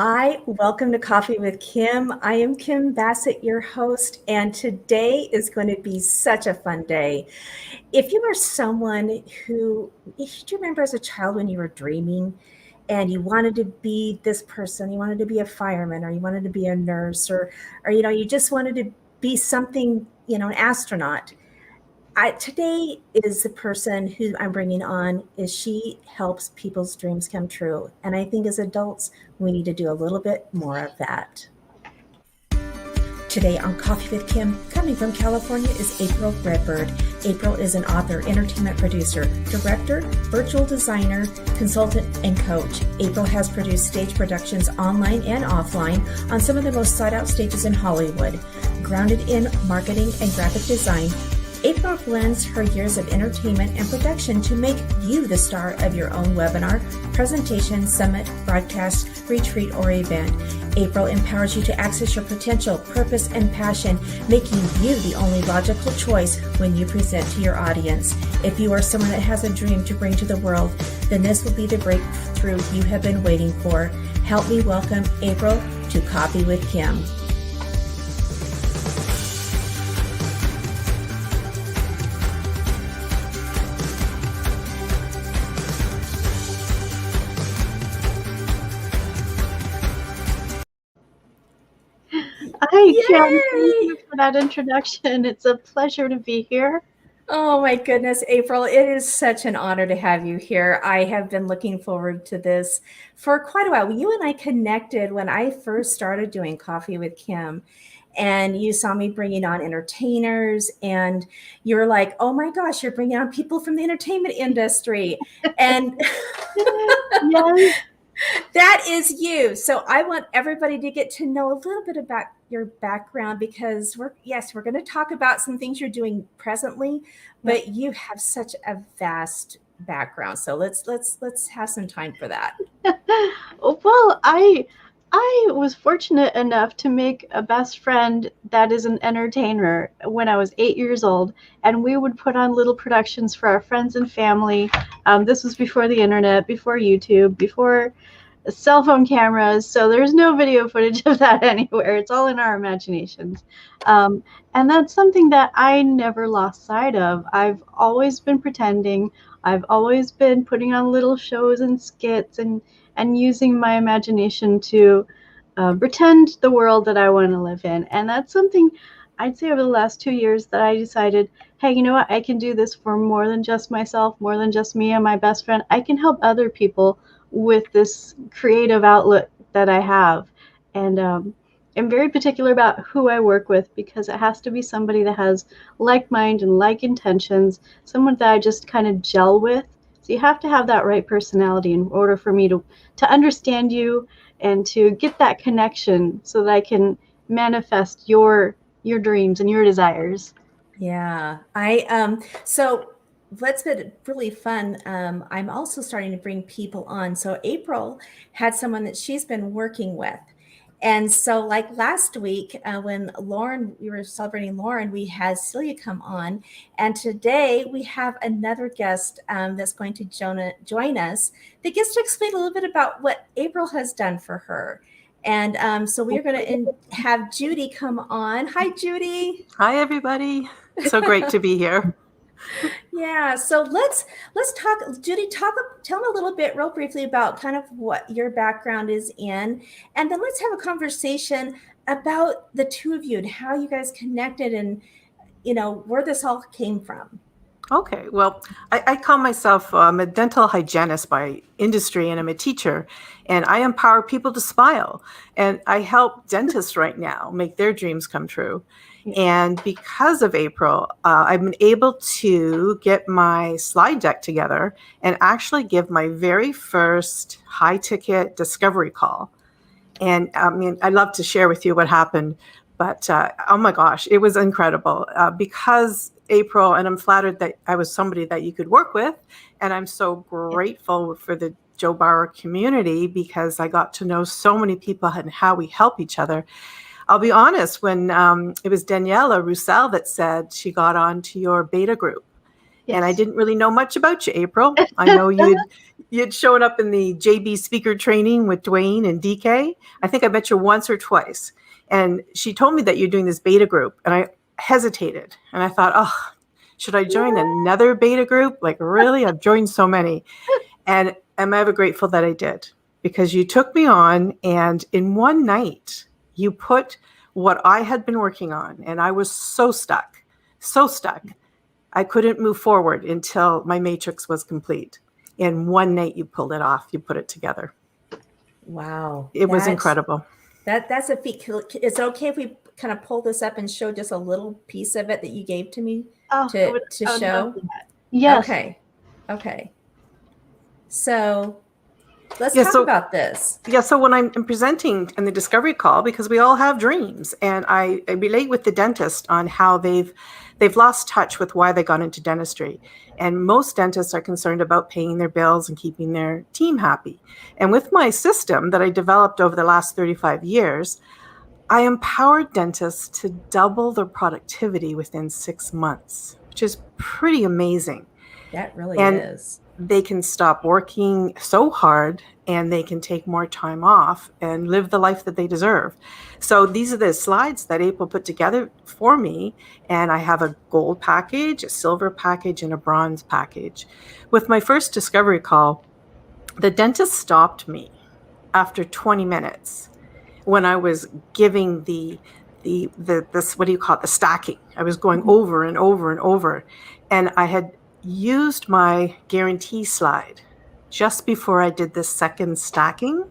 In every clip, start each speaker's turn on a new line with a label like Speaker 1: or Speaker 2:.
Speaker 1: Hi, welcome to Coffee with Kim. I am Kim Bassett, your host, and today is going to be such a fun day. If you are someone who, if you remember as a child when you were dreaming and you wanted to be this person, you wanted to be a fireman or you wanted to be a nurse or you just wanted to be something, an astronaut. Today is the person who I'm bringing on is she helps people's dreams come true. And I think as adults, we need to do a little bit more of that. Today on Coffee with Kim, coming from California, is Apryl Redbird. Apryl is an author, entertainment producer, director, virtual designer, consultant, and coach. Apryl has produced stage productions online and offline on some of the most sought-out stages in Hollywood. Grounded in marketing and graphic design, Apryl blends her years of entertainment and production to make you the star of your own webinar, presentation, summit, broadcast, retreat, or event. Apryl empowers you to access your potential, purpose, and passion, making you the only logical choice when you present to your audience. If you are someone that has a dream to bring to the world, then this will be the breakthrough you have been waiting for. Help me welcome Apryl to Coffee with Kim.
Speaker 2: Hi, Kim. Thank you for that introduction. It's a pleasure to be here.
Speaker 1: Oh my goodness, Apryl, it is such an honor to have you here. I have been looking forward to this for quite a while. You and I connected when I first started doing Coffee with Kim, and you saw me bringing on entertainers, and you're like, oh my gosh, you're bringing on people from the entertainment industry. And
Speaker 2: Yes.
Speaker 1: that is you. So I want everybody to get to know a little bit about your background because we're going to talk about some things you're doing presently, but you have such a vast background. So let's have some time for that.
Speaker 2: Well, I was fortunate enough to make a best friend that is an entertainer when I was 8 years old, and we would put on little productions for our friends and family. This was before the internet, before YouTube, before cell phone cameras, so there's no video footage of that anywhere. It's all in our imaginations. And that's something that I never lost sight of. I've always been pretending. I've always been putting on little shows and skits and using my imagination to pretend the world that I want to live in. And that's something I'd say over the last 2 years that I decided, hey, you know what? I can do this for more than just myself, more than just me and my best friend. I can help other people with this creative outlet that I have. And I'm very particular about who I work with because it has to be somebody that has like mind and like intentions, someone that I just kind of gel with. So you have to have that right personality in order for me to understand you and to get that connection so that I can manifest your dreams and your desires.
Speaker 1: Yeah. So what's been really fun, I'm also starting to bring people on. So Apryl had someone that she's been working with. And so, like last week, when we were celebrating Lauren, we had Celia come on. And today we have another guest that's going to join us that gets to explain a little bit about what Apryl has done for her. And so we're going to have Judy come on. Hi, Judy.
Speaker 3: Hi, everybody. So great to be here.
Speaker 1: Yeah, so let's talk, Judy. Tell me a little bit, real briefly, about kind of what your background is in, and then let's have a conversation about the two of you and how you guys connected, and where this all came from.
Speaker 3: Okay, well, I call myself a dental hygienist by industry, and I'm a teacher, and I empower people to smile. And I help dentists right now make their dreams come true. And because of Apryl, I've been able to get my slide deck together and actually give my very first high-ticket discovery call. And I mean, I'd love to share with you what happened, but oh my gosh, it was incredible because Apryl, and I'm flattered that I was somebody that you could work with. And I'm so grateful for the Joe Bauer community because I got to know so many people and how we help each other. I'll be honest, when it was Daniela Roussel that said she got onto your beta group. And I
Speaker 2: Yes.
Speaker 3: didn't really know much about you, April. I know you'd shown up in the JB speaker training with Dwayne and DK. I think I met you once or twice. And she told me that you're doing this beta group. And I hesitated. And I thought, oh, should I join another beta group? Like, really? I've joined so many. And I'm ever grateful that I did, because you took me on, and in one night, you put what I had been working on, and I was so stuck. I couldn't move forward until my matrix was complete. In one night, you pulled it off. You put it together.
Speaker 1: Wow.
Speaker 3: It was incredible.
Speaker 1: That's a feat. Is it okay if we kind of pull this up and show just a little piece of it that you gave to me to show?
Speaker 2: Yes.
Speaker 1: Okay. So let's talk about this.
Speaker 3: Yeah, so when I'm presenting in the discovery call, because we all have dreams, and I relate with the dentist on how they've lost touch with why they got into dentistry. And most dentists are concerned about paying their bills and keeping their team happy. And with my system that I developed over the last 35 years, I empowered dentists to double their productivity within 6 months, which is pretty amazing.
Speaker 1: That really is.
Speaker 3: They can stop working so hard, and they can take more time off and live the life that they deserve. So these are the slides that April put together for me. And I have a gold package, a silver package, and a bronze package. With my first discovery call, the dentist stopped me after 20 minutes when I was giving this, what do you call it, the stacking. I was going over and over and over. And I had used my guarantee slide just before I did this second stacking.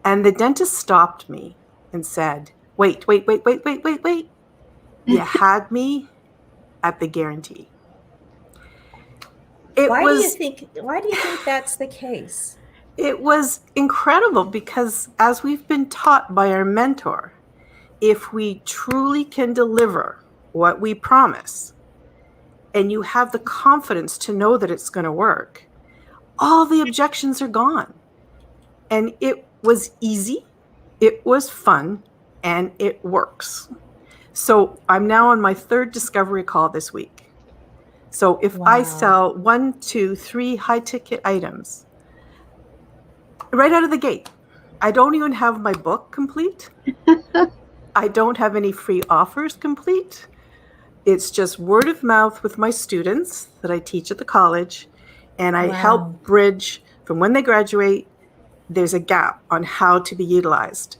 Speaker 3: And the dentist stopped me and said, wait. You had me at the guarantee.
Speaker 1: Why do you think that's the case?
Speaker 3: It was incredible, because as we've been taught by our mentor, if we truly can deliver what we promise, and you have the confidence to know that it's going to work, all the objections are gone. And it was easy, it was fun, and it works. So I'm now on my third discovery call this week. So if I sell 1, 2, 3 high ticket items right out of the gate, I don't even have my book complete. I don't have any free offers complete. It's just word of mouth with my students that I teach at the college, and I help bridge from when they graduate. There's a gap on how to be utilized.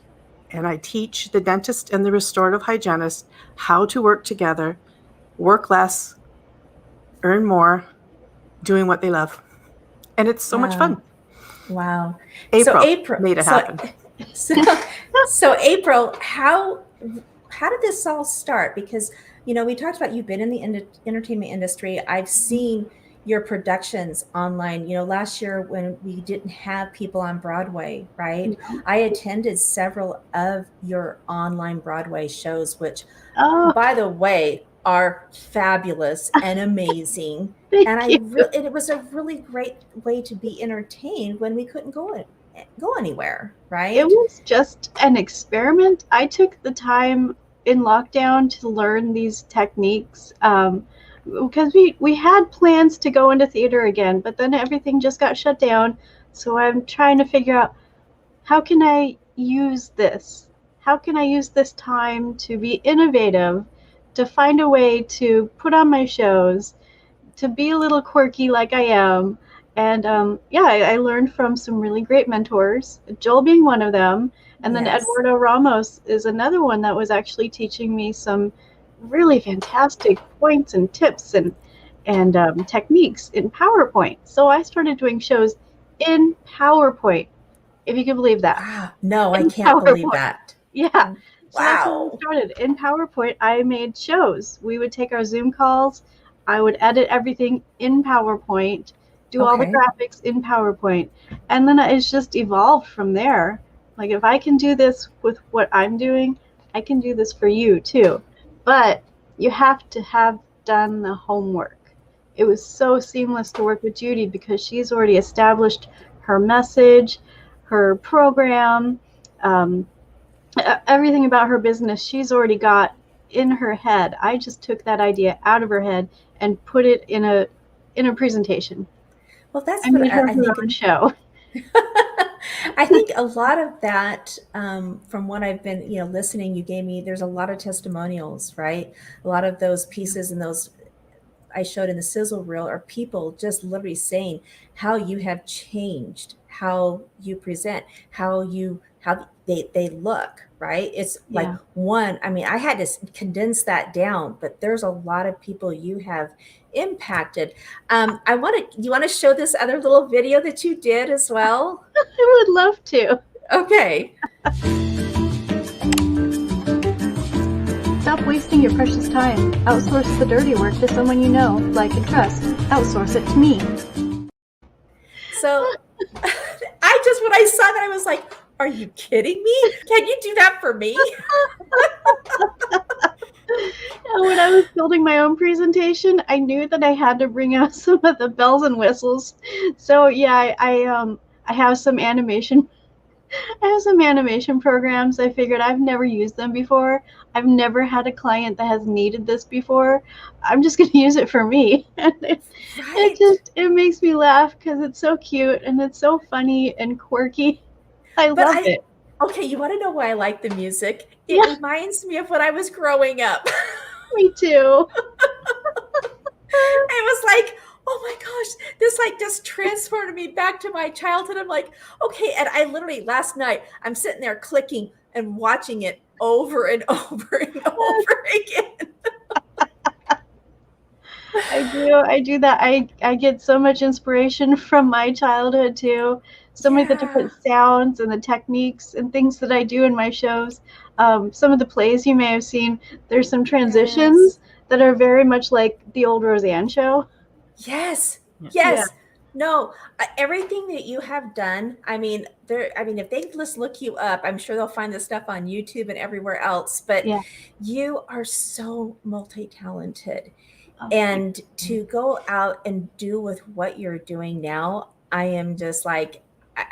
Speaker 3: And I teach the dentist and the restorative hygienist how to work together, work less, earn more, doing what they love. And it's so much fun.
Speaker 1: Wow.
Speaker 3: April made it happen.
Speaker 1: So April, how did this all start? Because, we talked about you've been in the entertainment industry. I've seen your productions online. Last year when we didn't have people on Broadway, right? Mm-hmm. I attended several of your online Broadway shows, which, by the way, are fabulous and amazing. It was a really great way to be entertained when we couldn't go anywhere, right?
Speaker 2: It was just an experiment. I took the time in lockdown to learn these techniques, because we had plans to go into theater again, but then everything just got shut down. So I'm trying to figure out, how can I use this? How can I use this time to be innovative, to find a way to put on my shows, to be a little quirky like I am? And I learned from some really great mentors, Joel being one of them. And then Eduardo Ramos is another one that was actually teaching me some really fantastic points and tips and techniques in PowerPoint. So I started doing shows in PowerPoint, if you can believe that.
Speaker 1: No, I can't believe that.
Speaker 2: Yeah. So that's how I started. In PowerPoint, I made shows. We would take our Zoom calls. I would edit everything in PowerPoint, do all the graphics in PowerPoint. And then it's just evolved from there. Like, if I can do this with what I'm doing, I can do this for you too. But you have to have done the homework. It was so seamless to work with Judy because she's already established her message, her program, everything about her business she's already got in her head. I just took that idea out of her head and put it in a presentation.
Speaker 1: Well, that's
Speaker 2: I
Speaker 1: what
Speaker 2: made her
Speaker 1: I
Speaker 2: her
Speaker 1: think.
Speaker 2: own show.
Speaker 1: I think a lot of that, from what I've been, listening, you gave me, there's a lot of testimonials, right? A lot of those pieces and those I showed in the sizzle reel are people just literally saying how you have changed, how you present, how they look, right? It's like
Speaker 2: Yeah.
Speaker 1: one, I mean, I had to condense that down, but there's a lot of people you have impacted. You want to show this other little video that you did as well?
Speaker 2: I would love to.
Speaker 1: Okay.
Speaker 2: Stop wasting your precious time. Outsource the dirty work to someone you know, like, and trust. Outsource it to me.
Speaker 1: So when I saw that, I was like, are you kidding me? Can you do that for me?
Speaker 2: When I was building my own presentation, I knew that I had to bring out some of the bells and whistles. So yeah, I have some animation. I have some animation programs. I figured I've never used them before. I've never had a client that has needed this before. I'm just going to use it for me.
Speaker 1: Right.
Speaker 2: It makes me laugh because it's so cute and it's so funny and quirky. I
Speaker 1: But
Speaker 2: love it.
Speaker 1: okay, you want to know why I like the music? It
Speaker 2: Yeah,
Speaker 1: reminds me of when I was growing up.
Speaker 2: me too.
Speaker 1: I was like, oh my gosh, this like just transported me back to my childhood. I'm like, okay. And I literally last night, I'm sitting there clicking and watching it over and over and over again.
Speaker 2: I do that. I get so much inspiration from my childhood too. So many of the
Speaker 1: Yeah.
Speaker 2: different sounds and the techniques and things that I do in my shows. Some of the plays you may have seen, there's some
Speaker 1: Yes.
Speaker 2: transitions that are very much like the old Roseanne show.
Speaker 1: Yes.
Speaker 2: Yeah,
Speaker 1: Yes. No, everything that you have done, I mean, if they just look you up, I'm sure they'll find this stuff on YouTube and everywhere else, but
Speaker 2: yeah.
Speaker 1: you are so multi-talented.
Speaker 2: Oh, thank
Speaker 1: And
Speaker 2: you.
Speaker 1: to go out and do with what you're doing now, I am just like,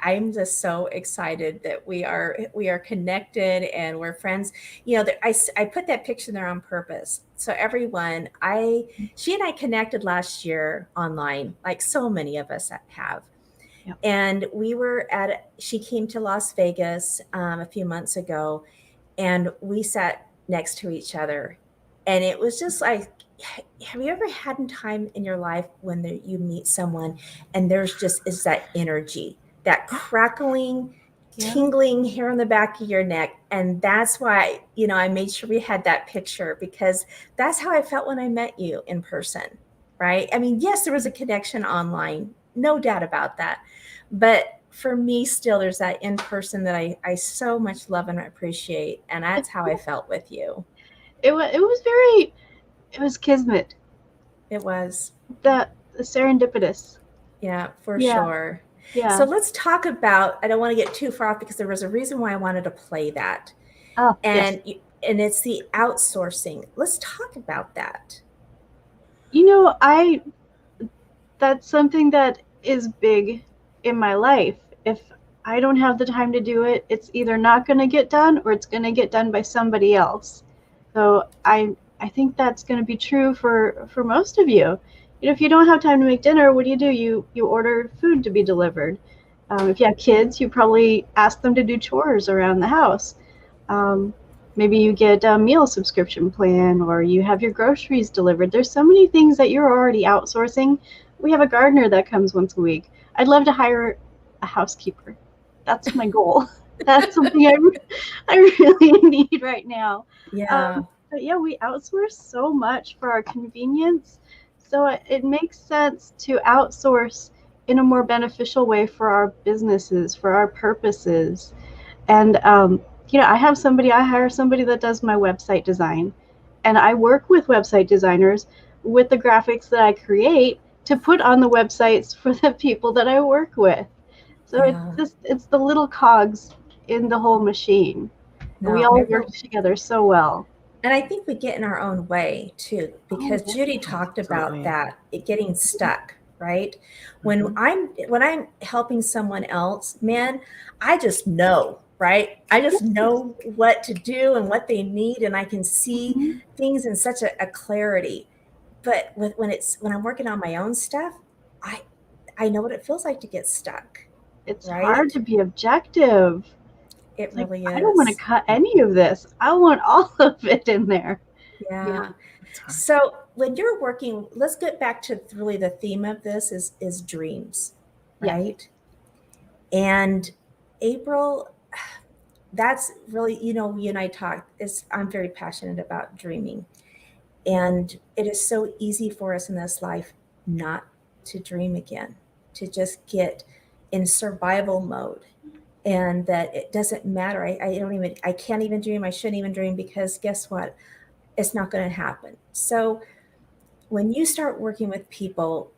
Speaker 1: I'm just so excited that we are connected and we're friends. I put that picture there on purpose. So everyone, I she and I connected last year online, like so many of us have.
Speaker 2: Yep.
Speaker 1: And she came to Las Vegas a few months ago, and we sat next to each other. And it was just like, have you ever had a time in your life when you meet someone and there's just is that energy, that crackling,
Speaker 2: Yeah.
Speaker 1: tingling hair on the back of your neck? And that's why, I made sure we had that picture, because that's how I felt when I met you in person, right? I mean, yes, there was a connection online, no doubt about that. But for me, still, there's that in person that I so much love and appreciate. And that's how I felt with you.
Speaker 2: It was kismet.
Speaker 1: It was.
Speaker 2: That serendipitous.
Speaker 1: Yeah, for
Speaker 2: Yeah,
Speaker 1: sure.
Speaker 2: yeah.
Speaker 1: So let's talk about, I don't want to get too far off because there was a reason why I wanted to play that.
Speaker 2: Oh, yes.
Speaker 1: And it's the outsourcing. Let's talk about that.
Speaker 2: That's something that is big in my life. If I don't have the time to do it, it's either not going to get done or it's going to get done by somebody else. So I think that's going to be true for most of you. If you don't have time to make dinner, what do? You order food to be delivered. If you have kids, you probably ask them to do chores around the house. Maybe you get a meal subscription plan, or you have your groceries delivered. There's so many things that you're already outsourcing. We have a gardener that comes once a week. I'd love to hire a housekeeper. That's my goal. That's something I really need right now.
Speaker 1: Yeah.
Speaker 2: But yeah, we outsource so much for our convenience. So it makes sense to outsource in a more beneficial way for our businesses, for our purposes. And I hire somebody that does my website design, and I work with website designers with the graphics that I create to put on the websites for the people that I work with. So
Speaker 1: Yeah.
Speaker 2: it's the little cogs in the whole machine.
Speaker 1: No,
Speaker 2: We all work together so well.
Speaker 1: and I think we get in our own way too, because
Speaker 2: yeah.
Speaker 1: Judy talked about
Speaker 3: Absolutely.
Speaker 1: that, it getting stuck, right?
Speaker 3: Mhm.
Speaker 1: When I'm helping someone else, man, I just know, right? I just know what to do and what they need, and I can see
Speaker 2: Mhm.
Speaker 1: things in such a clarity. but when I'm working on my own stuff, I I know what it feels like to get stuck,
Speaker 2: It's hard
Speaker 1: right?
Speaker 2: to be objective.
Speaker 1: It
Speaker 2: Like,
Speaker 1: really
Speaker 2: I don't want to
Speaker 1: is.
Speaker 2: cut any of this. I want all of it in there. Yeah.
Speaker 1: Yeah.
Speaker 3: It's hard.
Speaker 1: So when you're working, let's get back to really the theme of this is dreams,
Speaker 2: Yes.
Speaker 1: right? And April, that's really, you and I talk, I'm very passionate about dreaming. And it is so easy for us in this life not to dream again, to just get in survival mode. And that it doesn't matter. I can't even dream. I shouldn't even dream because guess what? It's not going to happen. So when you start working with people,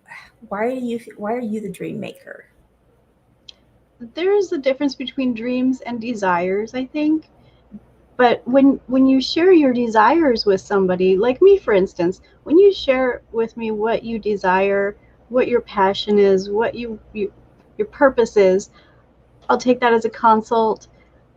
Speaker 1: why are you the dream maker?
Speaker 2: There is a difference between dreams and desires, I think. But when you share your desires with somebody, like me, for instance, when you share with me what you desire, what your passion is, what your purpose is, I'll take that as a consult.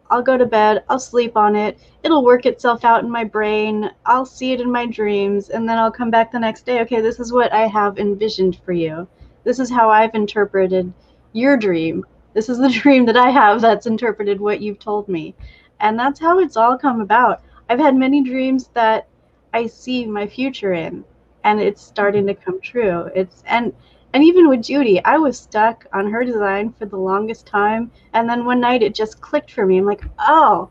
Speaker 2: I'll go to bed, I'll sleep on it, it'll work itself out in my brain, I'll see it in my dreams, and then I'll come back the next day. Okay, this is what I have envisioned for you. This is how I've interpreted your dream. This is the dream that I have that's interpreted what you've told me. And that's how it's all come about. I've had many dreams that I see my future in, and it's starting to come true. And even with Judy, I was stuck on her design for the longest time. And then one night it just clicked for me. I'm like, oh,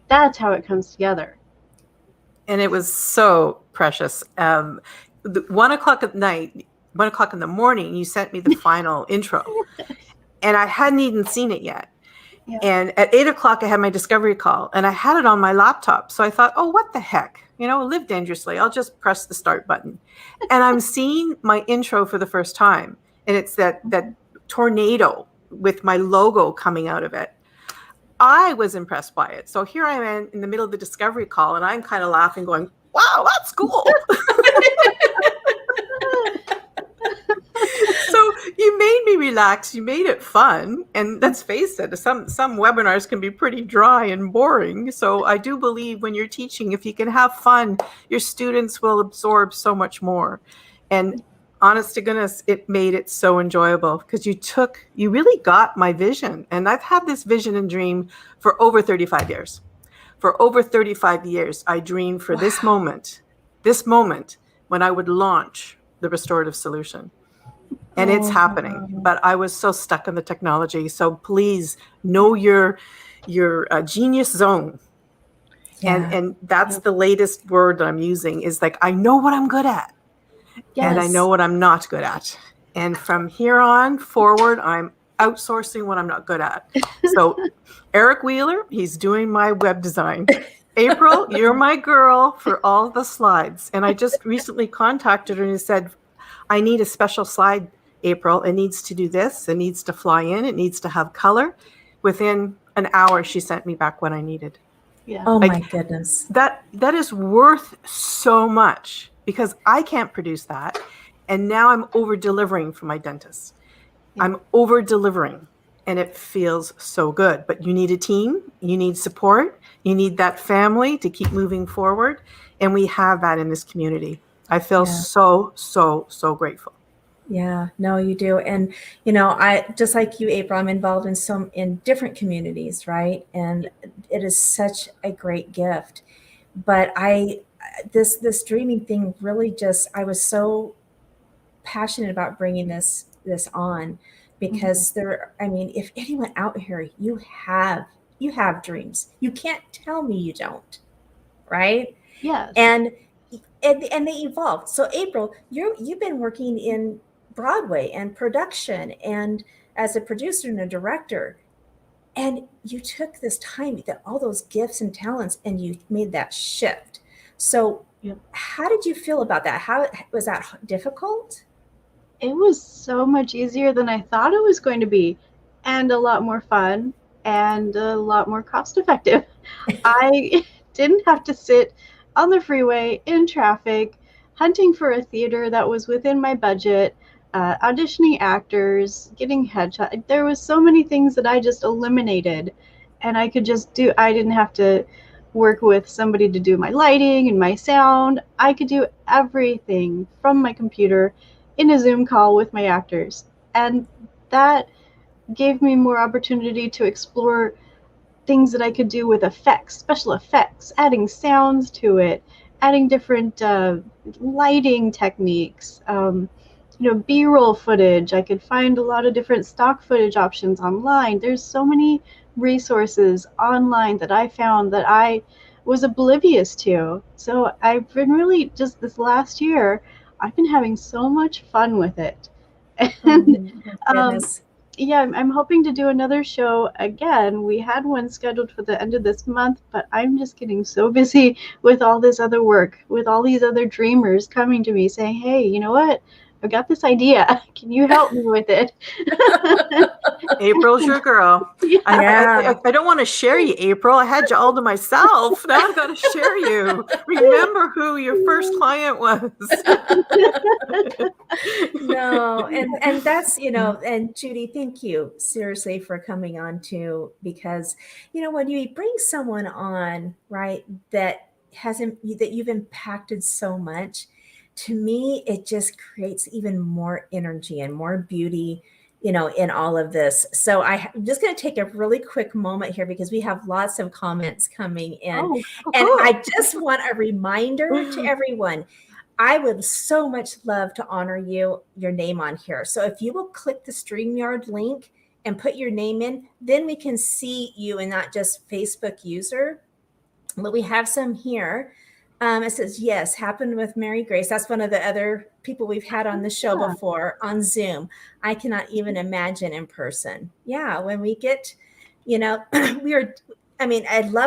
Speaker 2: that's how it comes together.
Speaker 3: And it was so precious. 1 o'clock at night, 1 o'clock in the morning, you sent me the final intro. And I hadn't even seen it yet.
Speaker 2: Yeah.
Speaker 3: And at 8 o'clock, I had my discovery call and I had it on my laptop. So I thought, oh, what the heck? Live dangerously. I'll just press the start button. And I'm seeing my intro for the first time. And it's that tornado with my logo coming out of it. I was impressed by it. So here I am in the middle of the discovery call and I'm kind of laughing going, wow, that's cool. So you made me relax. You made it fun. And let's face it, some webinars can be pretty dry and boring. So I do believe when you're teaching, if you can have fun, your students will absorb so much more. And honest to goodness, it made it so enjoyable because you really got my vision. And I've had this vision and dream for over 35 years. For over 35 years, I dreamed for this moment when I would launch the restorative solution. And it's happening, but I was so stuck in the technology. So please know your genius zone.
Speaker 1: Yeah.
Speaker 3: And that's the latest word that I'm using is like, I know what I'm good at.
Speaker 2: Yes.
Speaker 3: And I know what I'm not good at. And from here on forward, I'm outsourcing what I'm not good at. So Eric Wheeler, he's doing my web design. April, you're my girl for all the slides. And I just recently contacted her and said, I need a special slide, April. It needs to do this. It needs to fly in. It needs to have color. Within an hour, she sent me back what I needed.
Speaker 2: Yeah.
Speaker 1: Oh my goodness.
Speaker 3: That is worth so much because I can't produce that. And now I'm over delivering for my dentist.
Speaker 2: Yeah.
Speaker 3: I'm over delivering and it feels so good. But you need a team. You need support. You need that family to keep moving forward. And we have that in this community. I feel so grateful.
Speaker 1: Yeah, no, you do. And, I, just like you, April, I'm involved in different communities, right? And it is such a great gift. But this dreaming thing really I was so passionate about bringing this on because if anyone out here, you have dreams. You can't tell me you don't, right?
Speaker 2: Yes.
Speaker 1: And they evolved. So April, you've been working in Broadway and production and as a producer and a director, and you took this time, all those gifts and talents, and you made that shift. So how did you feel about that? How was that difficult?
Speaker 2: It was so much easier than I thought it was going to be, and a lot more fun and a lot more cost effective. I didn't have to sit on the freeway in traffic, hunting for a theater that was within my budget, auditioning actors, getting headshots. There was so many things that I just eliminated, and I could just do. I didn't have to work with somebody to do my lighting and my sound. I could do everything from my computer in a Zoom call with my actors. And that gave me more opportunity to explore things that I could do with effects, special effects, adding sounds to it, adding different lighting techniques, B-roll footage. I could find a lot of different stock footage options online. There's so many resources online that I found that I was oblivious to. So I've been really, just this last year, I've been having so much fun with it. And
Speaker 1: Goodness.
Speaker 2: yeah, I'm hoping to do another show again. We had one scheduled for the end of this month, but I'm just getting so busy with all this other work, with all these other dreamers coming to me saying, hey, you know what? I've got this idea. Can you help me with it?
Speaker 3: April's your girl.
Speaker 1: Yeah.
Speaker 3: I don't want to share you, April. I had you all to myself. Now I've got to share you. Remember who your first client was.
Speaker 1: No, and that's, and Judy, thank you seriously for coming on too, because when you bring someone on, right, that you've impacted so much, to me it just creates even more energy and more beauty, in all of this. So I'm just going to take a really quick moment here because we have lots of comments coming in.
Speaker 2: Oh,
Speaker 1: and
Speaker 3: cool.
Speaker 1: I just want a reminder to everyone. I would so much love to honor your name on here. So if you will click the StreamYard link and put your name in, then we can see you and not just Facebook user. But we have some here. It says, yes, happened with Mary Grace. That's one of the other people we've had on the show before on Zoom. I cannot even imagine in person. Yeah, when we get, I love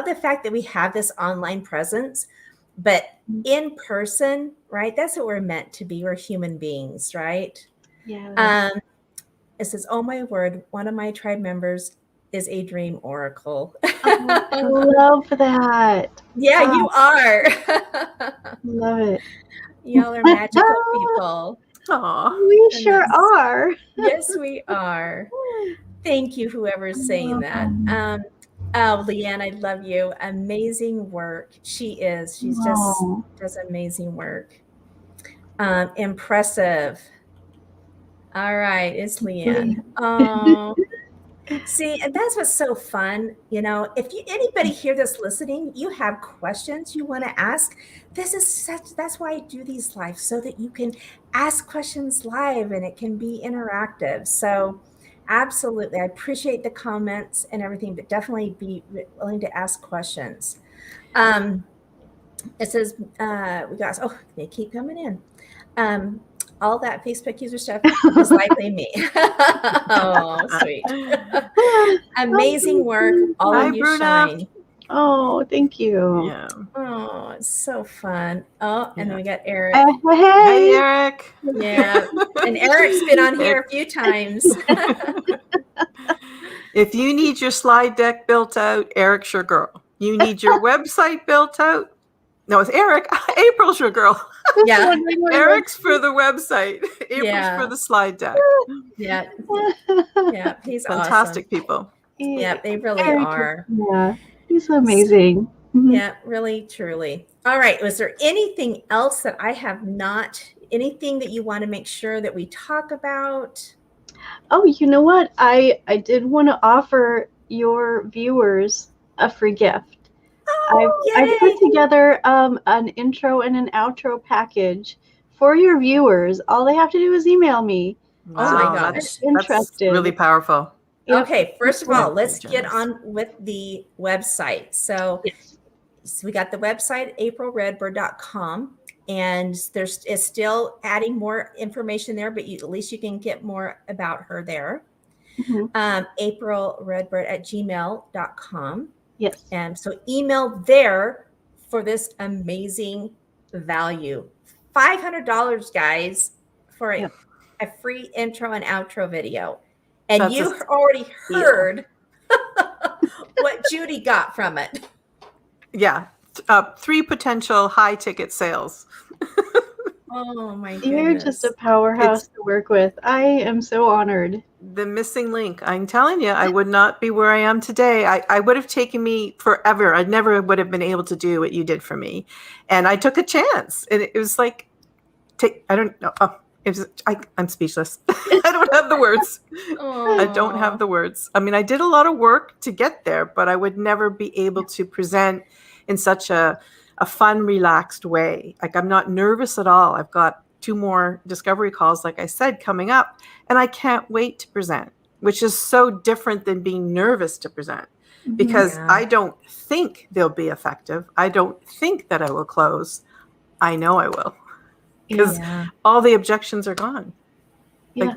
Speaker 1: the fact that we have this online presence, but in person, right? That's what we're meant to be. We're human beings, right?
Speaker 2: yeah.
Speaker 1: It says, oh my word, one of my tribe members is a dream oracle.
Speaker 2: I love that.
Speaker 1: Yeah, you are.
Speaker 2: Love it.
Speaker 1: Y'all are magical people.
Speaker 3: Aw.
Speaker 2: We sure are.
Speaker 1: Yes, we are. Thank you, whoever's saying that. Leanne, I love you. Amazing work. She is. She's just does amazing work. Impressive. All right, it's Leanne. Oh. See, and that's what's so fun. If anybody here that's listening, you have questions you want to ask, that's why I do these live, so that you can ask questions live and it can be interactive. So absolutely, I appreciate the comments and everything, but definitely be willing to ask questions. It says, they keep coming in. All that Facebook user stuff is likely me. Oh, sweet. Amazing work. All
Speaker 3: Hi,
Speaker 1: of you
Speaker 3: Bruna.
Speaker 1: shine.
Speaker 2: Oh, thank you.
Speaker 3: Yeah.
Speaker 1: Oh, it's so fun. Oh, and then we got Eric.
Speaker 3: Hi,
Speaker 2: Hey.
Speaker 3: Eric.
Speaker 1: Yeah. And Eric's been on here a few times.
Speaker 3: If you need your slide deck built out, Eric's your girl. You need your website built out. No, it's Eric. April's your girl.
Speaker 1: Yeah.
Speaker 3: Eric's for the website. April's for the slide deck.
Speaker 1: Yeah. Yeah. He's
Speaker 3: Fantastic
Speaker 1: awesome.
Speaker 3: people.
Speaker 1: Yeah, they really
Speaker 2: Eric,
Speaker 1: are.
Speaker 2: Yeah, he's amazing.
Speaker 1: Yeah, really, truly. All right. Was there anything else that I have not, anything that you want to make sure that we talk about?
Speaker 2: Oh, you know what? I did want to offer your viewers a free gift. I put together an intro and an outro package for your viewers. All they have to do is email me.
Speaker 3: Wow,
Speaker 1: Oh my gosh.
Speaker 3: that's
Speaker 2: Interested.
Speaker 3: really powerful.
Speaker 2: Yep.
Speaker 1: Okay, first of all, let's
Speaker 3: Generous.
Speaker 1: get on with the website. So we got the website, aprylredbird.com, and it's still adding more information there, but at least you can get more about her there. aprylredbird@gmail.com.
Speaker 2: Yes.
Speaker 1: And so email there for this amazing value. $500, guys, for a free intro and outro video. And
Speaker 3: That's
Speaker 1: you already heard what Judy got from it.
Speaker 3: Yeah. 3 potential high ticket sales.
Speaker 1: Oh my goodness.
Speaker 2: You're just a powerhouse to work with. I am so honored.
Speaker 3: the missing link. I'm telling you, I would not be where I am today. I would have taken me forever. I never would have been able to do what you did for me. And I took a chance. And it was like, I don't know. Oh, I'm speechless. I don't have the words. I don't have the words. I mean, I did a lot of work to get there, but I would never be able to present in such a fun, relaxed way. Like, I'm not nervous at all. I've got 2 more discovery calls, like I said, coming up, and I can't wait to present, which is so different than being nervous to present, because I don't think they'll be effective. I don't think that I will close. I know I will, because all the objections are gone. Like,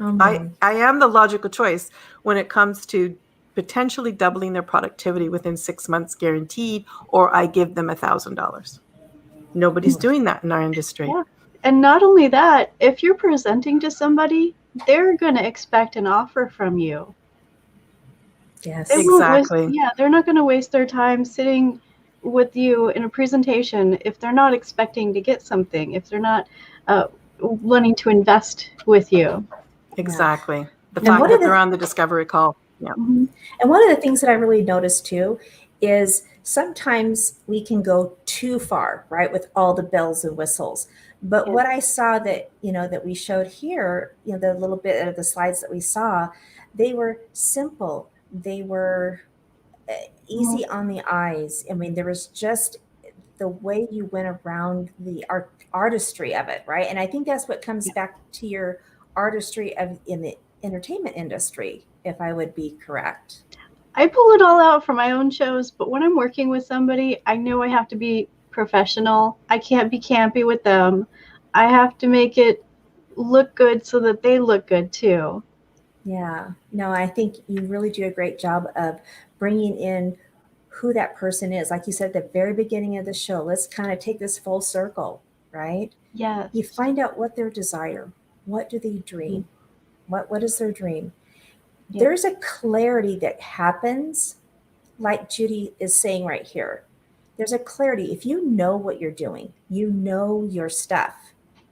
Speaker 3: I am the logical choice when it comes to potentially doubling their productivity within 6 months guaranteed, or I give them $1,000. Nobody's doing that in our industry.
Speaker 2: Yeah. And not only that, if you're presenting to somebody, they're going to expect an offer from you.
Speaker 1: Yes,
Speaker 3: exactly.
Speaker 2: They're not going to waste their time sitting with you in a presentation if they're not expecting to get something, if they're not wanting to invest with you.
Speaker 3: Exactly. The fact that they're on the discovery call. Yeah.
Speaker 1: And one of the things that I really noticed too is sometimes we can go too far, right, with all the bells and whistles. But what I saw that, that we showed here, the little bit of the slides that we saw, they were simple. They were easy on the eyes. I mean, there was just the way you went around the artistry of it, right? And I think that's what comes back to your artistry in the entertainment industry, if I would be correct.
Speaker 2: I pull it all out for my own shows, but when I'm working with somebody, I know I have to be professional. I can't be campy with them. I have to make it look good so that they look good too.
Speaker 1: Yeah. No, I think you really do a great job of bringing in who that person is. Like you said at the very beginning of the show, let's kind of take this full circle, right?
Speaker 2: Yeah.
Speaker 1: You find out what their desire. What do they dream? What is their dream? Yeah. There's a clarity that happens, like Judy is saying right here. There's a clarity. If you know what you're doing, you know your stuff,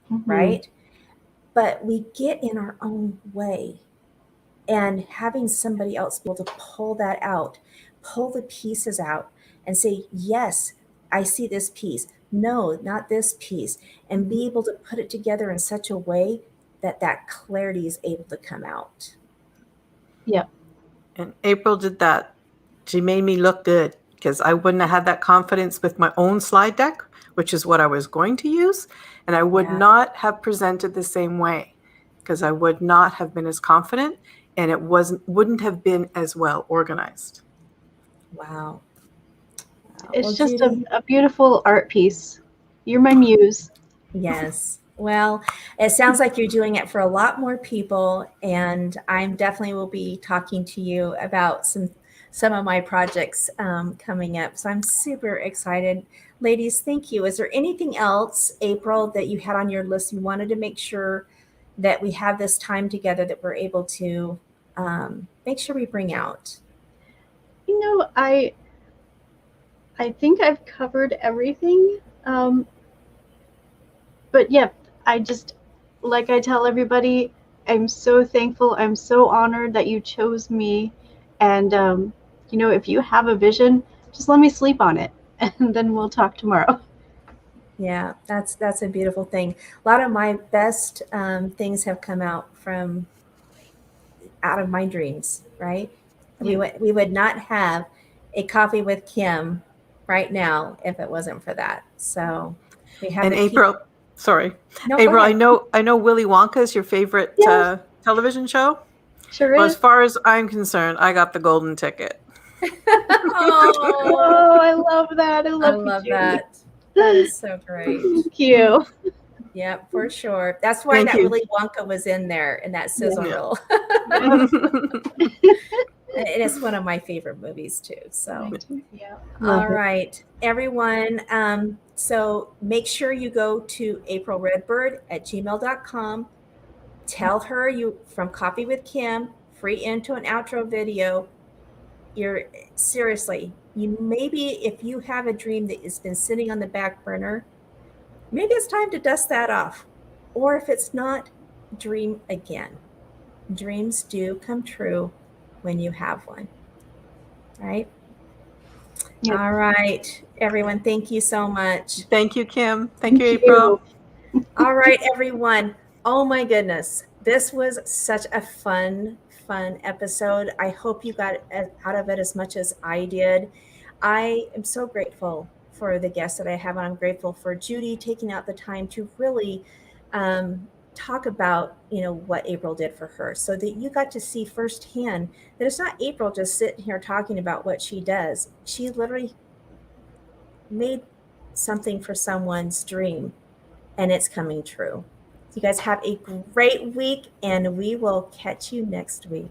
Speaker 1: right? But we get in our own way. And having somebody else be able to pull that out, pull the pieces out and say, yes, I see this piece. No, not this piece. And be able to put it together in such a way that that clarity is able to come out.
Speaker 2: Yeah.
Speaker 3: And April did that. She made me look good, because I wouldn't have had that confidence with my own slide deck, which is what I was going to use. And I would not have presented the same way, because I would not have been as confident, and it wouldn't have been as well organized.
Speaker 1: Wow.
Speaker 2: It's just a beautiful art piece. You're my muse.
Speaker 1: Yes. Well, it sounds like you're doing it for a lot more people, and I'm definitely will be talking to you about some of my projects coming up. So I'm super excited. Ladies, thank you. Is there anything else, April, that you had on your list you wanted to make sure that we have this time together that we're able to make sure we bring out?
Speaker 2: I think I've covered everything. But yeah, I just, like I tell everybody, I'm so thankful. I'm so honored that you chose me. And, if you have a vision, just let me sleep on it, and then we'll talk tomorrow.
Speaker 1: Yeah, that's a beautiful thing. A lot of my best things have come out of my dreams, right? Yeah. We would not have a Coffee with Kim right now if it wasn't for that. So we have.
Speaker 3: And April, sorry,
Speaker 1: no,
Speaker 3: April, I know Willy Wonka is your favorite television show.
Speaker 2: Sure
Speaker 3: well,
Speaker 2: is.
Speaker 3: As far as I'm concerned, I got the golden ticket.
Speaker 2: Oh, I love that. I love
Speaker 1: that. That is so great.
Speaker 2: Thank you.
Speaker 1: Yeah, for sure. That's why Willy Wonka was in there in that sizzle reel. And it's one of my favorite movies too. So, all right, everyone. So make sure you go to aprilredbird@gmail.com. Tell her you from Coffee with Kim, free intro and outro video. Seriously, if you have a dream that has been sitting on the back burner, maybe it's time to dust that off. Or if it's not, dream again. dreams do come true when you have one. Right?
Speaker 2: Yep.
Speaker 1: All right, everyone. Thank you so much.
Speaker 3: Thank you, Kim. Thank you,
Speaker 2: Thank
Speaker 3: April.
Speaker 2: you.
Speaker 1: All right, everyone. Oh my goodness. This was such a fun episode. I hope you got out of it as much as I did. I am so grateful for the guests that I have. And I'm grateful for Judy taking out the time to really talk about, what April did for her, so that you got to see firsthand that it's not April just sitting here talking about what she does. She literally made something for someone's dream, and it's coming true. You guys have a great week, and we will catch you next week.